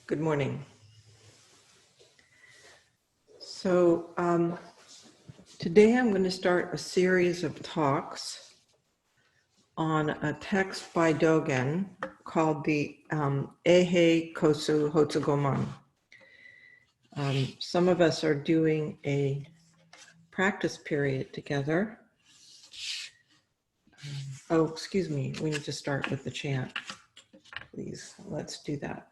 Good morning. So today I'm going to start a series of talks on a text by Dogen called the Eihei Koso Hotsuganmon. Some of us are doing a practice period together. Oh, excuse me, we need to start with the chant. Please, let's do that.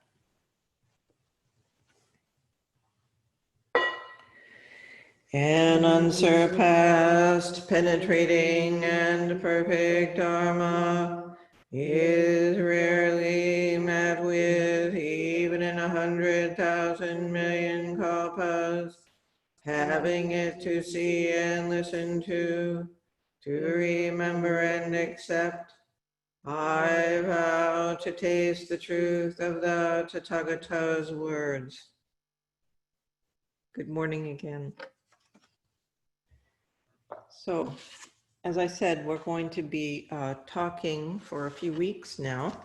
An unsurpassed, penetrating, and perfect Dharma is rarely met with, even in 100,000 million kalpas. Having it to see and listen to remember and accept, I vow to taste the truth of the Tathagata's words. Good morning again. So, as I said, we're going to be talking for a few weeks now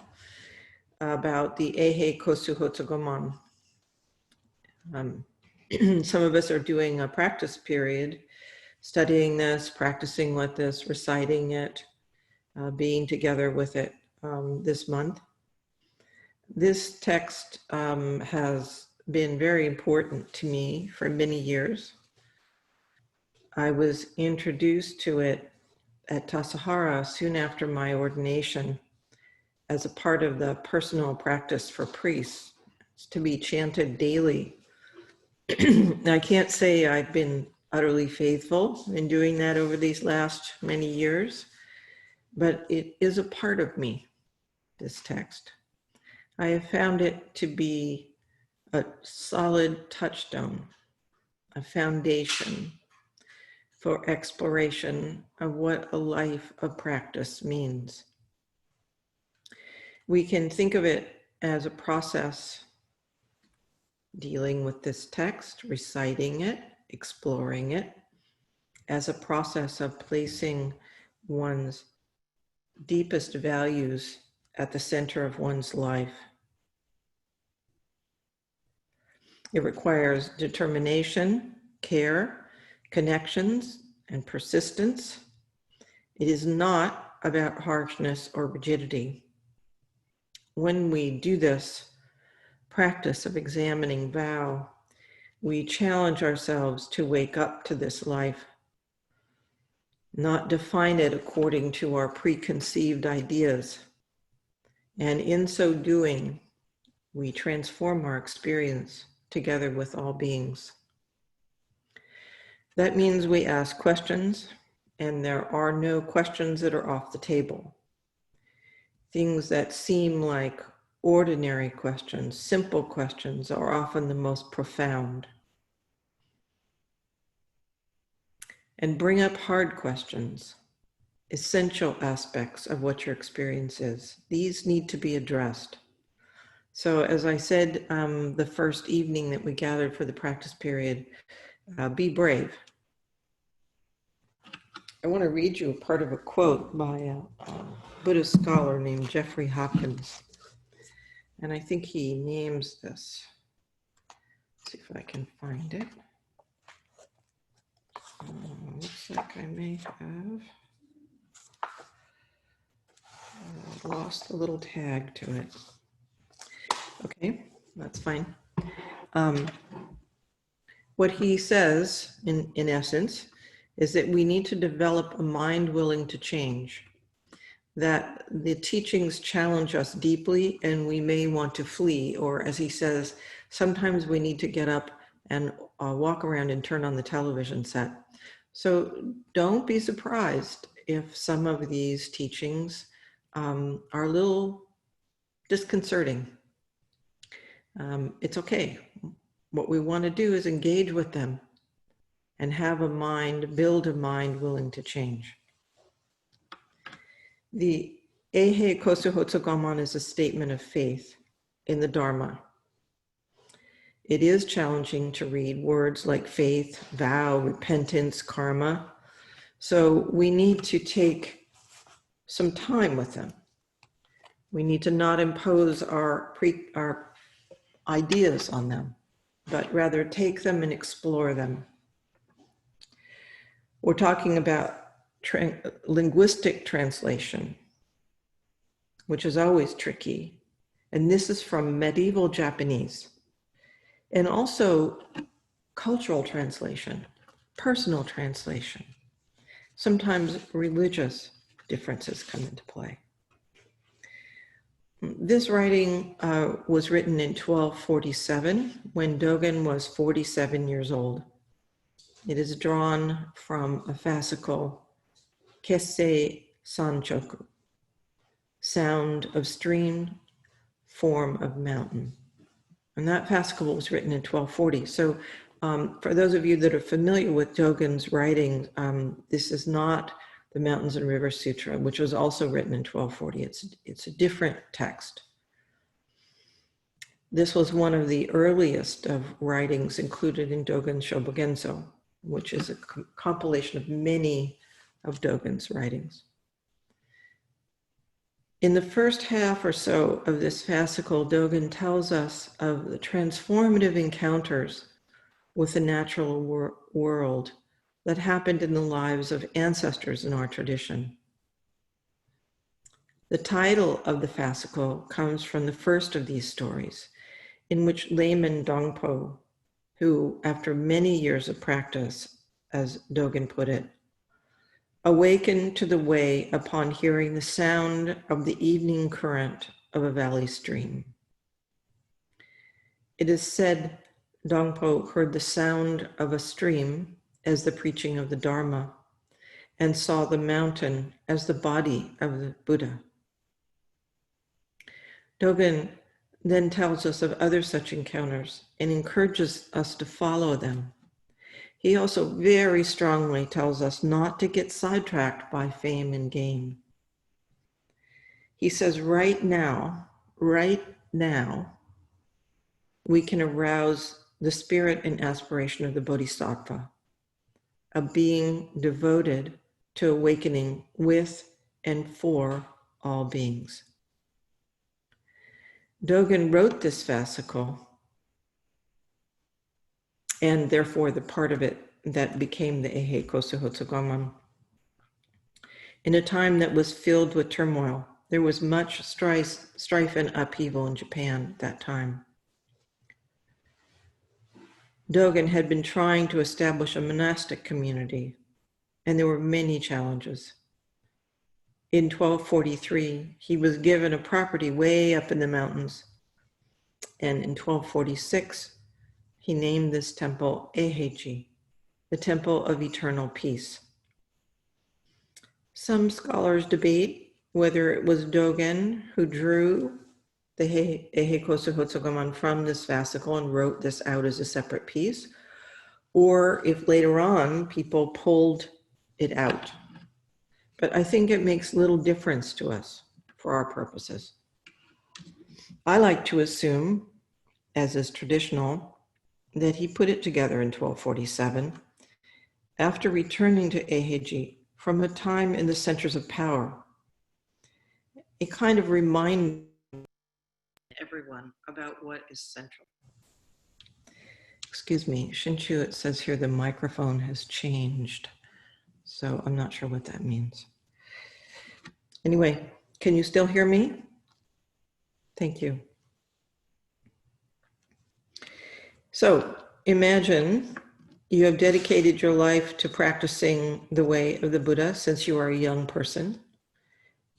about the Eihei Koso Hotsuganmon. Some of us are doing a practice period, studying this, practicing with this, reciting it, being together with it this month. This text has been very important to me for many years. I was introduced to it at Tassajara soon after my ordination as a part of the personal practice for priests. It's to be chanted daily. I can't say I've been utterly faithful in doing that over these last many years, but it is a part of me, this text. I have found it to be a solid touchstone, a foundation for exploration of what a life of practice means. We can think of it as a process, dealing with this text, reciting it, exploring it, as a process of placing one's deepest values at the center of one's life. It requires determination, care, connections, and persistence. It is not about harshness or rigidity. When we do this practice of examining vow, we challenge ourselves to wake up to this life, not define it according to our preconceived ideas. And in so doing, we transform our experience together with all beings. That means we ask questions, and there are no questions that are off the table. Things that seem like ordinary questions, simple questions, are often the most profound. And bring up hard questions, essential aspects of what your experience is. These need to be addressed. So as I said the first evening that we gathered for the practice period, be brave. I want to read you a part of a quote by a Buddhist scholar named Jeffrey Hopkins. And I think he names this. Let's see if I can find it. Looks like I may have lost a little tag to it. Okay, that's fine. What he says, in essence, is that we need to develop a mind willing to change, that the teachings challenge us deeply and we may want to flee, or as he says, sometimes we need to get up and walk around and turn on the television set. So don't be surprised if some of these teachings are a little disconcerting. It's okay. What we want to do is engage with them and have a mind, build a mind willing to change. The Eihei Koso Hotsuganmon is a statement of faith in the Dharma. It is challenging to read words like faith, vow, repentance, karma. So we need to take some time with them. We need to not impose our ideas on them, but rather take them and explore them. We're talking about linguistic translation, which is always tricky. And this is from medieval Japanese. And also cultural translation, personal translation. Sometimes religious differences come into play. This writing was written in 1247 when Dogen was 47 years old. It is drawn from a fascicle, Kessei Sanchoku, sound of stream, form of mountain. And that fascicle was written in 1240. So for those of you that are familiar with Dogen's writings, this is not the Mountains and Rivers Sutra, which was also written in 1240. It's a different text. This was one of the earliest of writings included in Dogen Shobogenzo, which is a compilation of many of Dogen's writings. In the first half or so of this fascicle, Dogen tells us of the transformative encounters with the natural world that happened in the lives of ancestors in our tradition. The title of the fascicle comes from the first of these stories, in which layman Dongpo, who, after many years of practice, as Dogen put it, awakened to the way upon hearing the sound of the evening current of a valley stream. It is said Dongpo heard the sound of a stream as the preaching of the Dharma and saw the mountain as the body of the Buddha. Dogen then tells us of other such encounters and encourages us to follow them. He also very strongly tells us not to get sidetracked by fame and gain. He says right now, we can arouse the spirit and aspiration of the Bodhisattva, a being devoted to awakening with and for all beings. Dogen wrote this fascicle, and therefore the part of it that became the Eihei Koso Hotsuganmon, in a time that was filled with turmoil. There was much strife and upheaval in Japan at that time. Dogen had been trying to establish a monastic community, and there were many challenges. In 1243, he was given a property way up in the mountains, and in 1246, he named this temple Eihei, the Temple of Eternal Peace. Some scholars debate whether it was Dogen who drew the Eihei Koso Hotsuganmon from this fascicle and wrote this out as a separate piece, or if later on people pulled it out. But I think it makes little difference to us for our purposes. I like to assume, as is traditional, that he put it together in 1247 after returning to Eihei from a time in the centers of power. A kind of reminder everyone about what is central. Excuse me, Shinshu, it says here the microphone has changed, so I'm not sure what that means. Anyway, can you still hear me? Thank you. So imagine you have dedicated your life to practicing the way of the Buddha since you are a young person.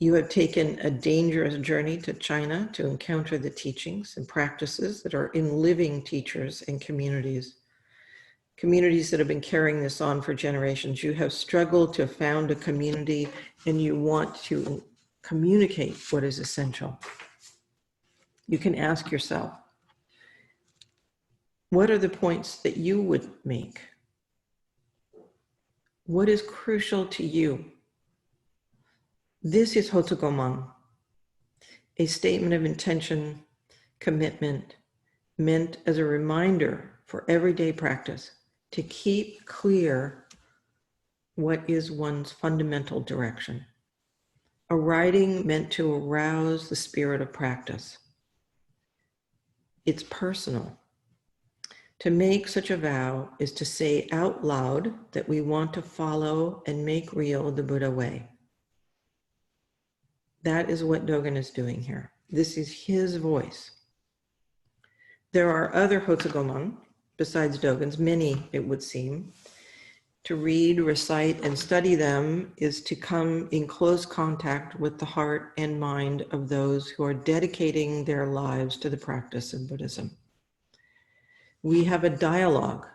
You have taken a dangerous journey to China to encounter the teachings and practices that are in living teachers and communities that have been carrying this on for generations. You have struggled to found a community and you want to communicate what is essential. You can ask yourself, what are the points that you would make? What is crucial to you? This is Hotsuganmon, a statement of intention, commitment, meant as a reminder for everyday practice to keep clear what is one's fundamental direction. A writing meant to arouse the spirit of practice. It's personal. To make such a vow is to say out loud that we want to follow and make real the Buddha way. That is what Dogen is doing here. This is his voice. There are other Hotsuganmon, besides Dogen's, many, it would seem. To read, recite, and study them is to come in close contact with the heart and mind of those who are dedicating their lives to the practice of Buddhism. We have a dialogue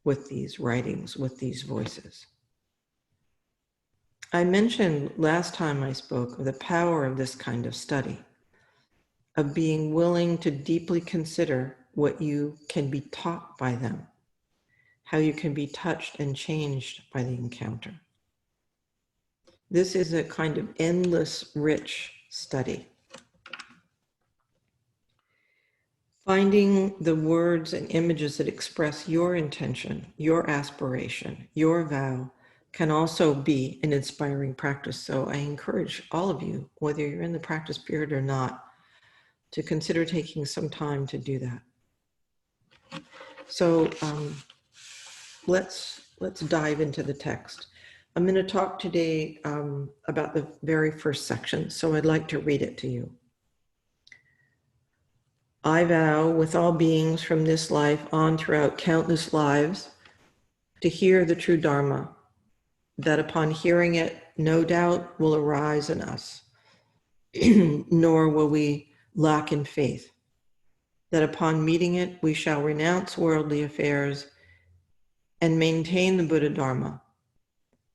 with these writings, with these voices. I mentioned last time I spoke of the power of this kind of study, of being willing to deeply consider what you can be taught by them, how you can be touched and changed by the encounter. This is a kind of endless, rich study. Finding the words and images that express your intention, your aspiration, your vow, can also be an inspiring practice. So I encourage all of you, whether you're in the practice period or not, to consider taking some time to do that. So let's dive into the text. I'm going to talk today about the very first section, so I'd like to read it to you. I vow with all beings from this life on throughout countless lives to hear the true Dharma, that upon hearing it, no doubt will arise in us, nor will we lack in faith, that upon meeting it, we shall renounce worldly affairs and maintain the Buddha Dharma,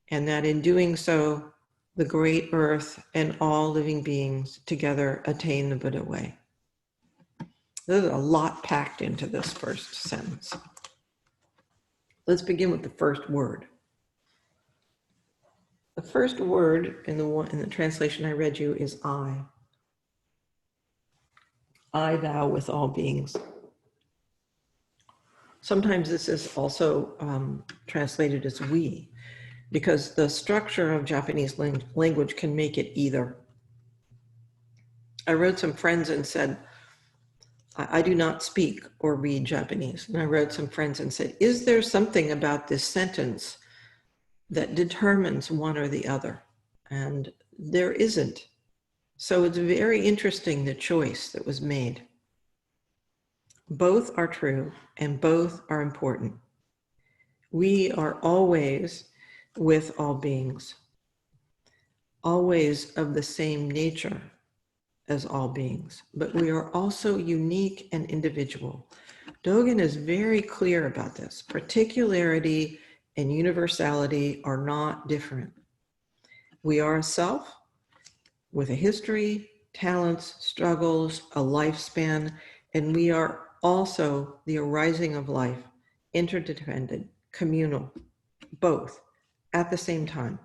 and that in doing so, the great earth and all living beings together attain the Buddha way. There's a lot packed into this first sentence. Let's begin with the first word. The first word in the translation I read you is I. I vow with all beings. Sometimes this is also translated as we, because the structure of Japanese language can make it either. I wrote some friends and said, I do not speak or read Japanese. And I wrote some friends and said, is there something about this sentence that determines one or the other? And there isn't. So it's very interesting, the choice that was made. Both are true and both are important. We are always with all beings, always of the same nature as all beings, but we are also unique and individual. Dogen is very clear about this. Particularity and universality are not different. We are a self with a history, talents, struggles, a lifespan, and we are also the arising of life, interdependent, communal, both at the same time.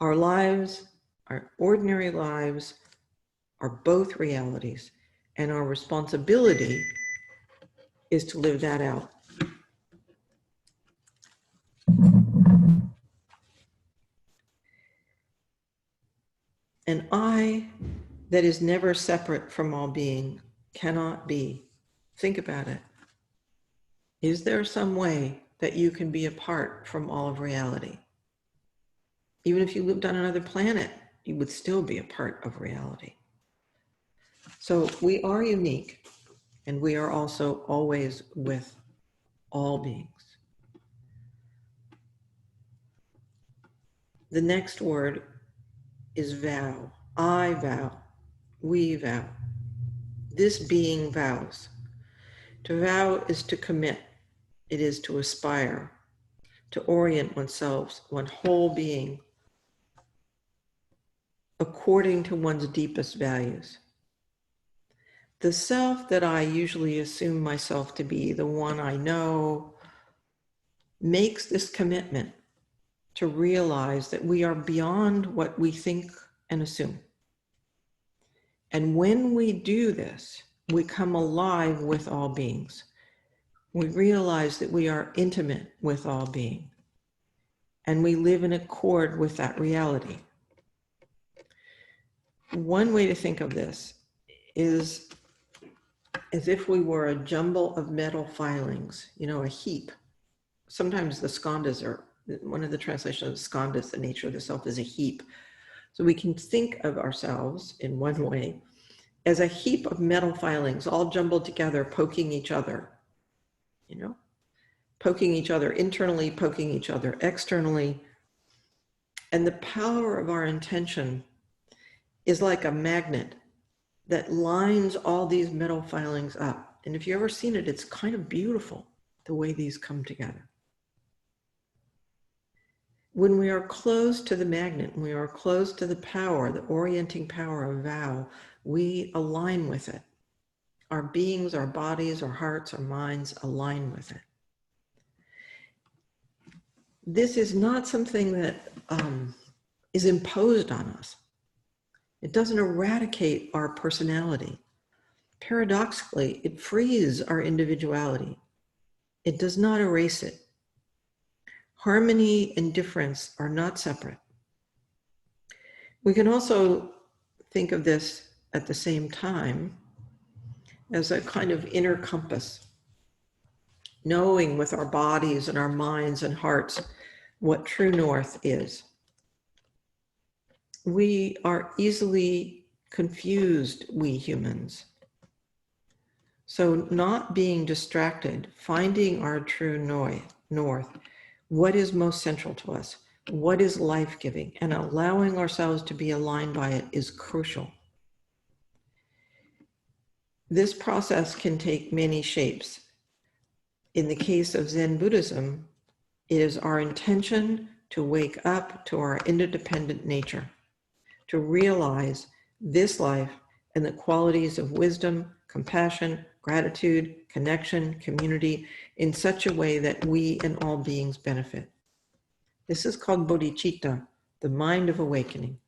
Our lives, our ordinary lives, are both realities, and our responsibility is to live that out. An I that is never separate from all being cannot be. Think about it. Is there some way that you can be apart from all of reality? Even if you lived on another planet, you would still be a part of reality. So we are unique, and we are also always with all beings. The next word is vow. I vow. We vow. This being vows. To vow is to commit. It is to aspire, to orient oneself, one's whole being, according to one's deepest values. The self that I usually assume myself to be, the one I know, makes this commitment to realize that we are beyond what we think and assume. And when we do this, we come alive with all beings. We realize that we are intimate with all being, and we live in accord with that reality. One way to think of this is as if we were a jumble of metal filings, a heap. Sometimes the skandhas are, one of the translations of skandhas, the nature of the self is a heap. So we can think of ourselves in one way as a heap of metal filings all jumbled together, poking each other, poking each other internally, poking each other externally. And the power of our intention is like a magnet that lines all these metal filings up. And if you've ever seen it, it's kind of beautiful the way these come together. When we are close to the magnet, when we are close to the power, the orienting power of vow, we align with it. Our beings, our bodies, our hearts, our minds align with it. This is not something that is imposed on us. It doesn't eradicate our personality. Paradoxically, it frees our individuality. It does not erase it. Harmony and difference are not separate. We can also think of this at the same time as a kind of inner compass, knowing with our bodies and our minds and hearts what true north is. We are easily confused, we humans. So not being distracted, finding our true north, what is most central to us, what is life-giving, and allowing ourselves to be aligned by it is crucial. This process can take many shapes. In the case of Zen Buddhism, it is our intention to wake up to our interdependent nature, to realize this life and the qualities of wisdom, compassion, gratitude, connection, community in such a way that we and all beings benefit. This is called bodhicitta, the mind of awakening.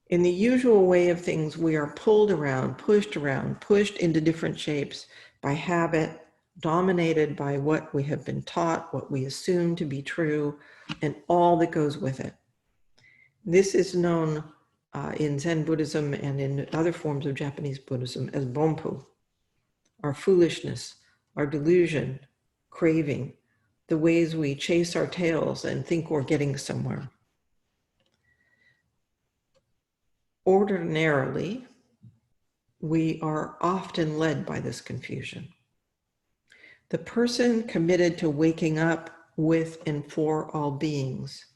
In the usual way of things, we are pulled around, pushed into different shapes by habit, dominated by what we have been taught, what we assume to be true, and all that goes with it. This is known in Zen Buddhism and in other forms of Japanese Buddhism as bonpu, our foolishness, our delusion, craving, the ways we chase our tails and think we're getting somewhere. Ordinarily, we are often led by this confusion. The person committed to waking up with and for all beings,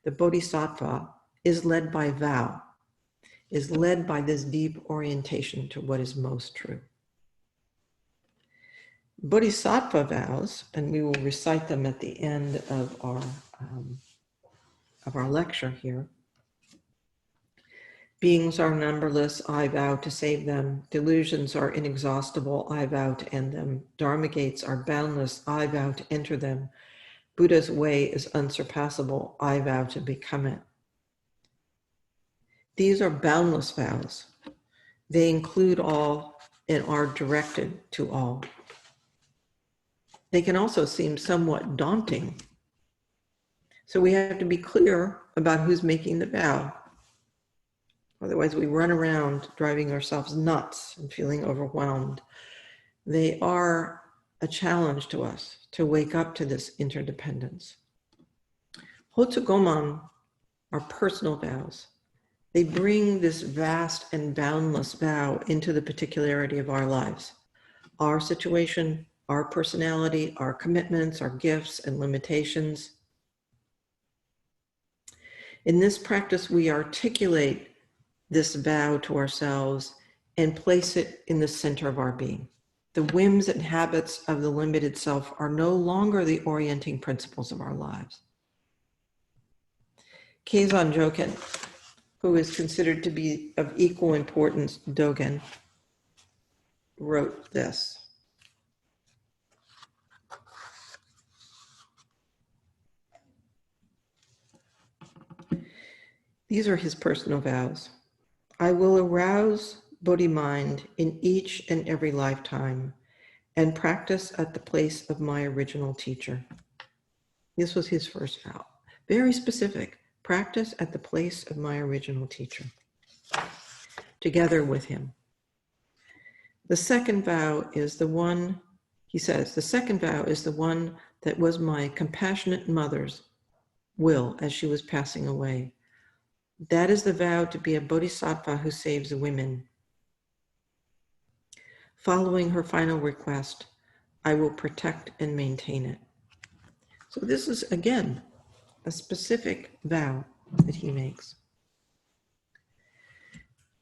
the Bodhisattva, is led by vow, is led by this deep orientation to what is most true. Bodhisattva vows, and we will recite them at the end of our lecture here. Beings are numberless, I vow to save them. Delusions are inexhaustible, I vow to end them. Dharma gates are boundless, I vow to enter them. Buddha's way is unsurpassable, I vow to become it. These are boundless vows. They include all and are directed to all. They can also seem somewhat daunting. So we have to be clear about who's making the vow. Otherwise, we run around driving ourselves nuts and feeling overwhelmed. They are a challenge to us to wake up to this interdependence. Hotsuganmon are personal vows. They bring this vast and boundless vow into the particularity of our lives, our situation, our personality, our commitments, our gifts and limitations. In this practice, we articulate this vow to ourselves and place it in the center of our being. The whims and habits of the limited self are no longer the orienting principles of our lives. Keizan Joken, who is considered to be of equal importance, Dogen, wrote this. These are his personal vows. I will arouse Bodhi mind in each and every lifetime and practice at the place of my original teacher. This was his first vow. Very specific. Practice at the place of my original teacher. Together with him. The second vow is the one, he says, the second vow is the one that was my compassionate mother's will as she was passing away. That is the vow to be a bodhisattva who saves women. Following her final request, I will protect and maintain it. So this is, again, a specific vow that he makes.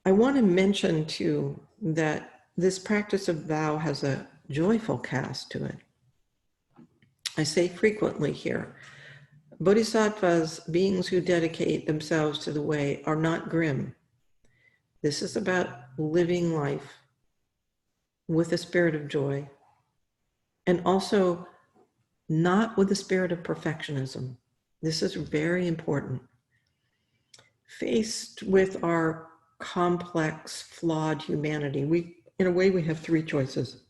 I want to mention, too, that this practice of vow has a joyful cast to it. I say frequently here, bodhisattvas, beings who dedicate themselves to the way, are not grim. This is about living life with a spirit of joy, and also not with a spirit of perfectionism. This is very important. Faced with our complex, flawed humanity, in a way, we have three choices.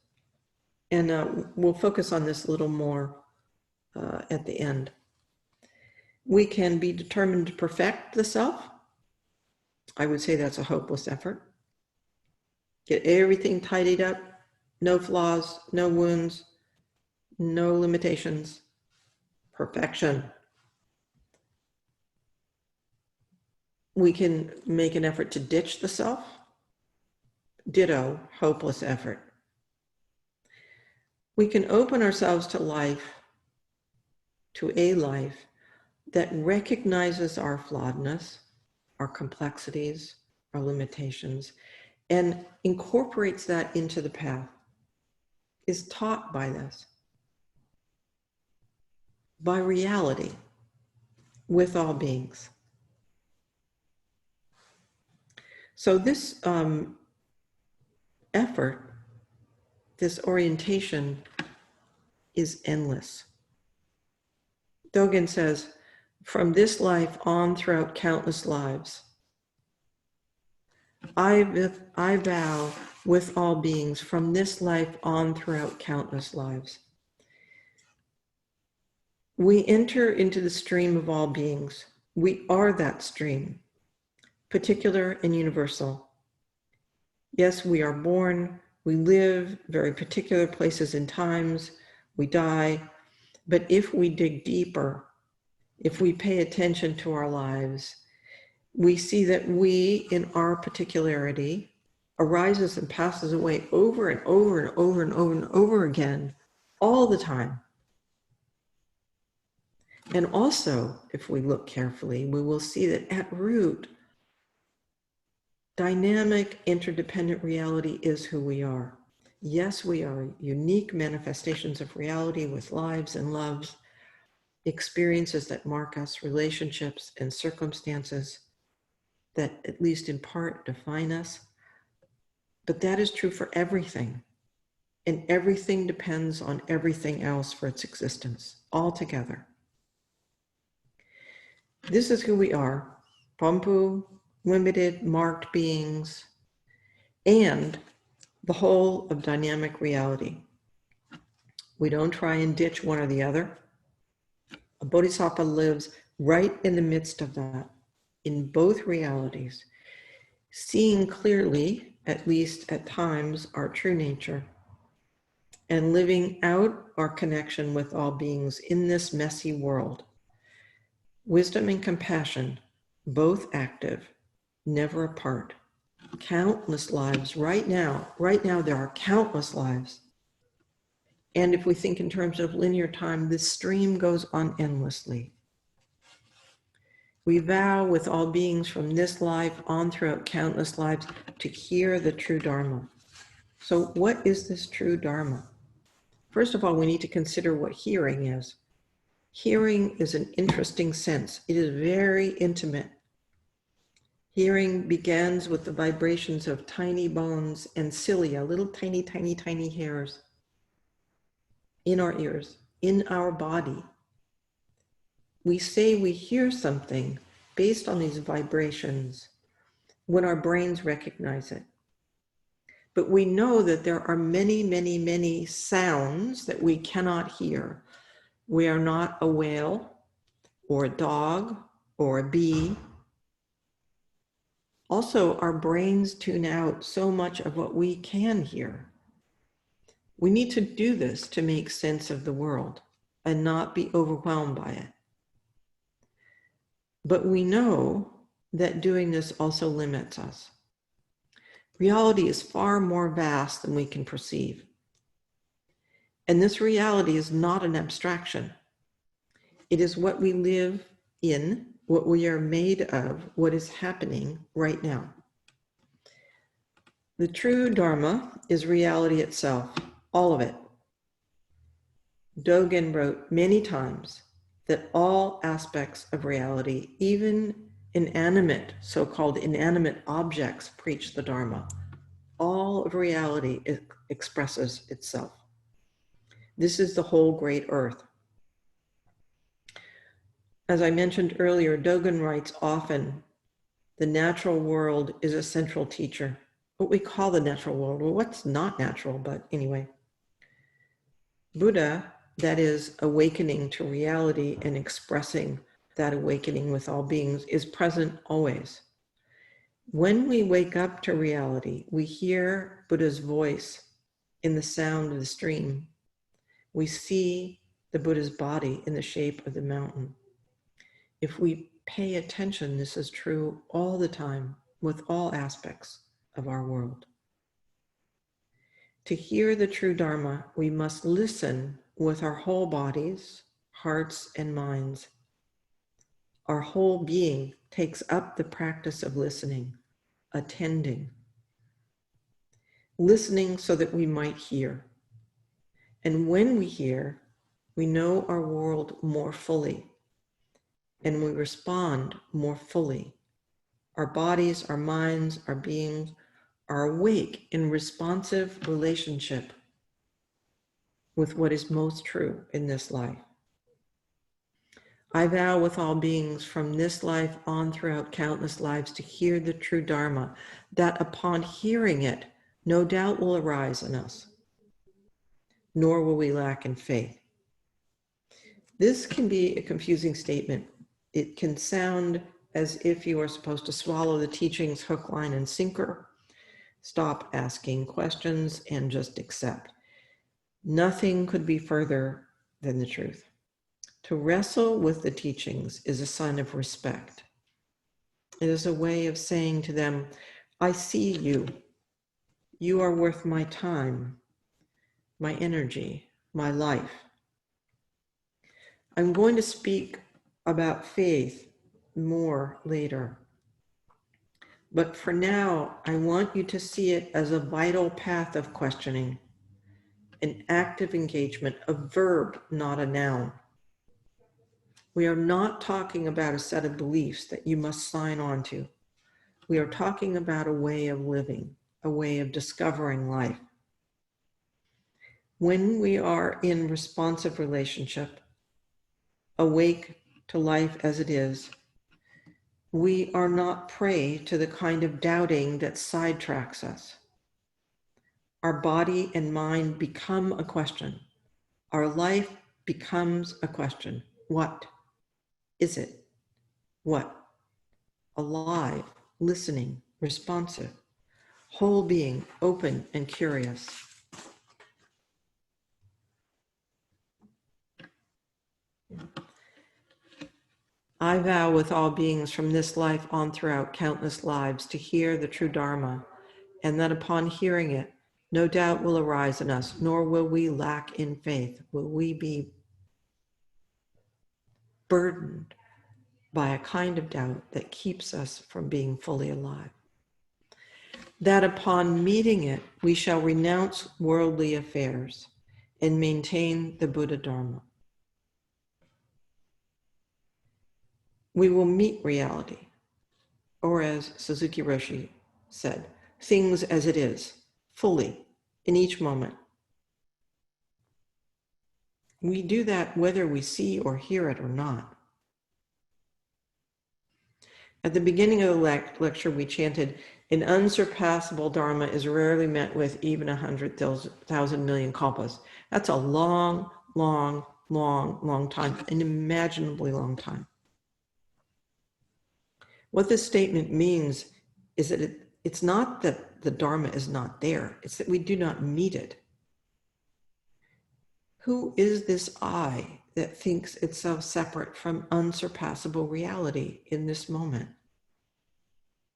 And we'll focus on this a little more at the end. We can be determined to perfect the self. I would say that's a hopeless effort. Get everything tidied up, no flaws, no wounds, no limitations. Perfection. We can make an effort to ditch the self. Ditto, hopeless effort. We can open ourselves to life, to a life that recognizes our flawedness, our complexities, our limitations, and incorporates that into the path, is taught by this, by reality, with all beings. So this effort, this orientation, is endless. Dogen says, from this life on throughout countless lives, I vow with all beings from this life on throughout countless lives. We enter into the stream of all beings. We are that stream, particular and universal. Yes, we are born, we live very particular places and times, we die, but if we dig deeper, if we pay attention to our lives, we see that we, in our particularity, arises and passes away over and over and over and over and over again, all the time. And also, if we look carefully, we will see that at root, dynamic, interdependent reality is who we are. Yes, we are unique manifestations of reality with lives and loves, experiences that mark us, relationships and circumstances that, at least in part, define us. But that is true for everything. And everything depends on everything else for its existence, altogether. This is who we are, Pampu, limited, marked beings, and the whole of dynamic reality. We don't try and ditch one or the other. A bodhisattva lives right in the midst of that, in both realities, seeing clearly, at least at times, our true nature, and living out our connection with all beings in this messy world. Wisdom and compassion, both active, never apart. Countless lives right now there are countless lives. And if we think in terms of linear time, this stream goes on endlessly. We vow with all beings from this life on throughout countless lives to hear the true Dharma. So what is this true Dharma? First of all, we need to consider what hearing is. Hearing is an interesting sense. It is very intimate. Hearing begins with the vibrations of tiny bones and cilia, little tiny, tiny, tiny hairs in our ears, in our body. We say we hear something based on these vibrations when our brains recognize it. But we know that there are many, many, many sounds that we cannot hear. We are not a whale or a dog or a bee. Also, our brains tune out so much of what we can hear. We need to do this to make sense of the world and not be overwhelmed by it. But we know that doing this also limits us. Reality is far more vast than we can perceive. And this reality is not an abstraction. It is what we live in, what we are made of, what is happening right now. The true Dharma is reality itself, all of it. Dogen wrote many times that all aspects of reality, even inanimate, so-called inanimate objects, preach the Dharma. All of reality expresses itself. This is the whole great earth. As I mentioned earlier, Dogen writes often, the natural world is a central teacher. What we call the natural world, well, what's not natural, but anyway. Buddha, that is awakening to reality and expressing that awakening with all beings, is present always. When we wake up to reality, we hear Buddha's voice in the sound of the stream. We see the Buddha's body in the shape of the mountain. If we pay attention, this is true all the time with all aspects of our world. To hear the true Dharma, we must listen with our whole bodies, hearts, and minds. Our whole being takes up the practice of listening, attending. Listening so that we might hear. And when we hear, we know our world more fully, and we respond more fully. Our bodies, our minds, our beings are awake in responsive relationship with what is most true in this life. I vow with all beings from this life on throughout countless lives to hear the true Dharma, that upon hearing it, no doubt will arise in us, nor will we lack in faith. This can be a confusing statement. It can sound as if you are supposed to swallow the teachings hook, line, and sinker, stop asking questions, and just accept. Nothing could be further than the truth. To wrestle with the teachings is a sign of respect. It is a way of saying to them, I see you. You are worth my time, my energy, my life. I'm going to speak about faith more later. But for now, I want you to see it as a vital path of questioning, an active engagement, a verb, not a noun. We are not talking about a set of beliefs that you must sign on to. We are talking about a way of living, a way of discovering life. When we are in responsive relationship, awake to life as it is, we are not prey to the kind of doubting that sidetracks us. Our body and mind become a question. Our life becomes a question. What is it? What? Alive, listening, responsive, whole being, open and curious. I vow with all beings from this life on throughout countless lives to hear the true Dharma, and that upon hearing it, no doubt will arise in us, nor will we lack in faith. Will we be burdened by a kind of doubt that keeps us from being fully alive. That upon meeting it, we shall renounce worldly affairs and maintain the Buddha Dharma. We will meet reality, or as Suzuki Roshi said, things as it is, fully, in each moment. We do that whether we see or hear it or not. At the beginning of the lecture, we chanted, an unsurpassable Dharma is rarely met with even 100,000 million kalpas. That's a long, long, long, long time, an unimaginably long time. What this statement means is that it's not that the Dharma is not there, it's that we do not meet it. Who is this I that thinks itself separate from unsurpassable reality in this moment?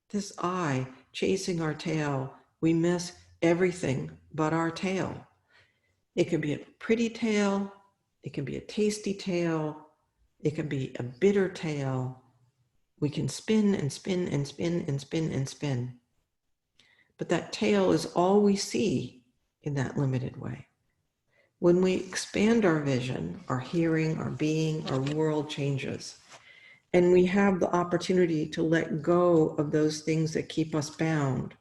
This I chasing our tail, we miss everything but our tail. It can be a pretty tail, it can be a tasty tail, it can be a bitter tail. We can spin and spin and spin and spin and spin. But that tail is all we see in that limited way. When we expand our vision, our hearing, our being, our world changes. And we have the opportunity to let go of those things that keep us bound.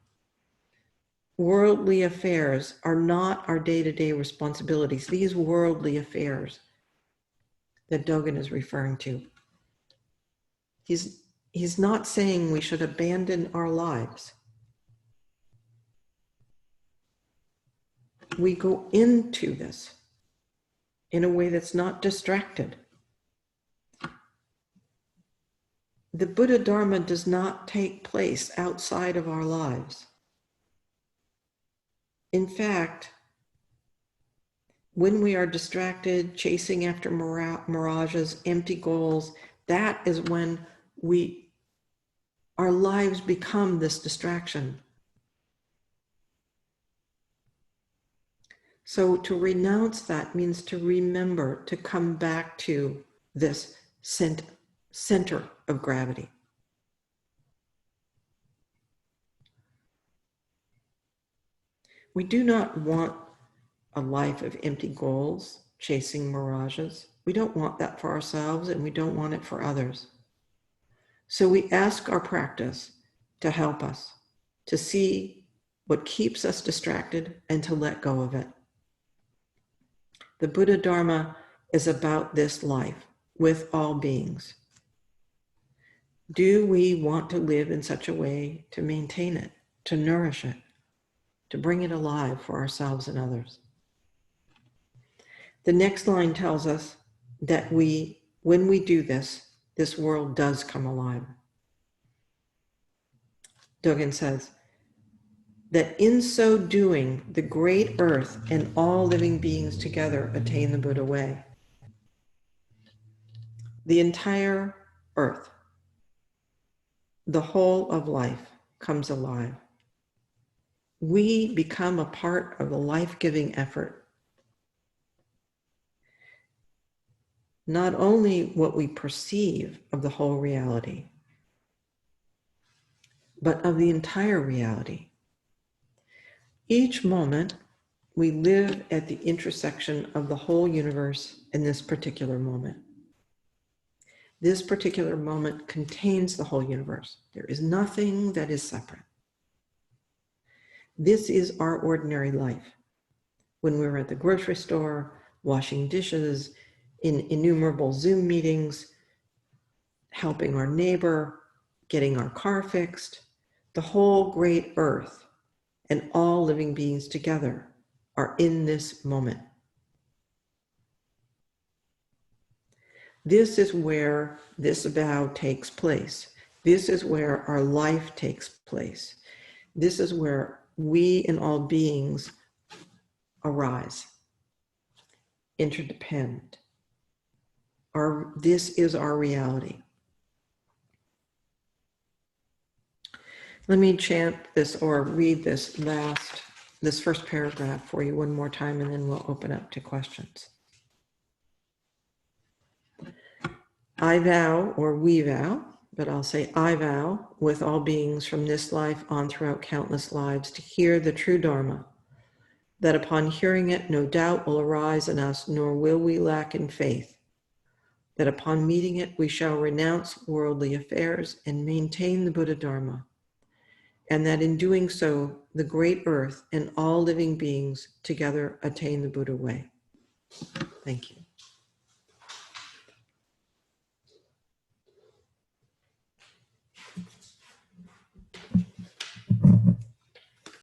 Worldly affairs are not our day-to-day responsibilities. These worldly affairs that Dogen is referring to. He's not saying we should abandon our lives. We go into this in a way that's not distracted. The Buddha Dharma does not take place outside of our lives. In fact, when we are distracted, chasing after mirages, empty goals, that is when our lives become this distraction. So to renounce that means to remember, to come back to this center of gravity. We do not want a life of empty goals, chasing mirages. We don't want that for ourselves, and we don't want it for others. So we ask our practice to help us to see what keeps us distracted and to let go of it. The Buddha Dharma is about this life with all beings. Do we want to live in such a way to maintain it, to nourish it, to bring it alive for ourselves and others? The next line tells us that when we do this, this world does come alive. Dogen says that in so doing, the great earth and all living beings together attain the Buddha way. The entire earth, the whole of life comes alive. We become a part of the life-giving effort. Not only what we perceive of the whole reality, but of the entire reality. Each moment, we live at the intersection of the whole universe in this particular moment. This particular moment contains the whole universe. There is nothing that is separate. This is our ordinary life. When we're at the grocery store, washing dishes, in innumerable Zoom meetings, helping our neighbor, getting our car fixed, the whole great earth and all living beings together are in this moment. This is where this vow takes place. This is where our life takes place. This is where we and all beings arise, interdependent. This is our reality. Let me chant this or read this first paragraph for you one more time, and then we'll open up to questions. I vow, or we vow, but I'll say I vow with all beings from this life on throughout countless lives to hear the true Dharma, that upon hearing it, no doubt will arise in us, nor will we lack in faith, that upon meeting it, we shall renounce worldly affairs and maintain the Buddha Dharma, and that in doing so, the great earth and all living beings together attain the Buddha way. Thank you.